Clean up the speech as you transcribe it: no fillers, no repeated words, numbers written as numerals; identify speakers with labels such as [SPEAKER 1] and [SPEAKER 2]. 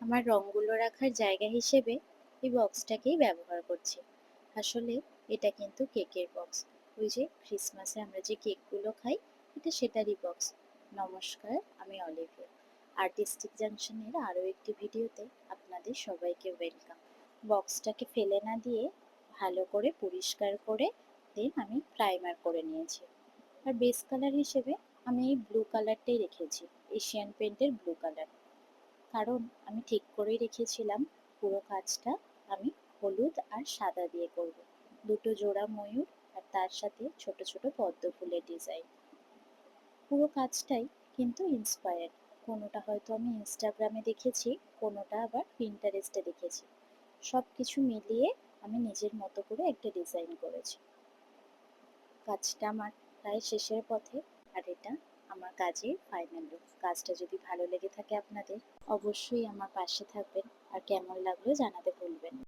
[SPEAKER 1] আমার রঙগুলো রাখার জায়গা হিসেবে এই বক্সটাকেই ব্যবহার করছি। আসলে এটা কিন্তু কেকের বক্স। ওই যে ক্রিসমাসে আমরা যে কেকগুলো খাই, এটা সেটারই বক্স। নমস্কার, আমি অলিভিয়া। আর্টিস্টিক জাংশনের আরও একটি ভিডিওতে আপনাদের সবাইকে ওয়েলকাম। বক্সটাকে ফেলে না দিয়ে ভালো করে পরিষ্কার করে দেন আমি প্রাইমার করে নিয়েছি। আর বেস কালার হিসেবে আমি এই ব্লু কালারটাই রেখেছি, এশিয়ান পেইন্টের ব্লু কালার। কারণ আমি ঠিক করেই রেখেছিলাম পুরো কাজটা আমি হলুদ আর সাদা দিয়ে করব। দুটো জোড়া ময়ূর আর তার সাথে ছোট ছোট পদ্ম ফুলের ডিজাইন। পুরো কাজটাই কিন্তু ইন্সপায়ার্ড। কোনোটা হয়তো আমি ইনস্টাগ্রামে দেখেছি, কোনোটা আবার পিন্টারেস্টে দেখেছি। সব কিছু মিলিয়ে আমি নিজের মতো করে একটা ডিজাইন করেছি। কাজটা আমার প্রায় শেষের পথে, আর এটা আমার কাজের ফাইনাল লুক। কাজটা যদি ভালো লেগে থাকে আপনাদের, অবশ্যই আমার পাশে থাকবেন আর কেমন লাগলো জানাতে ভুলবেন না।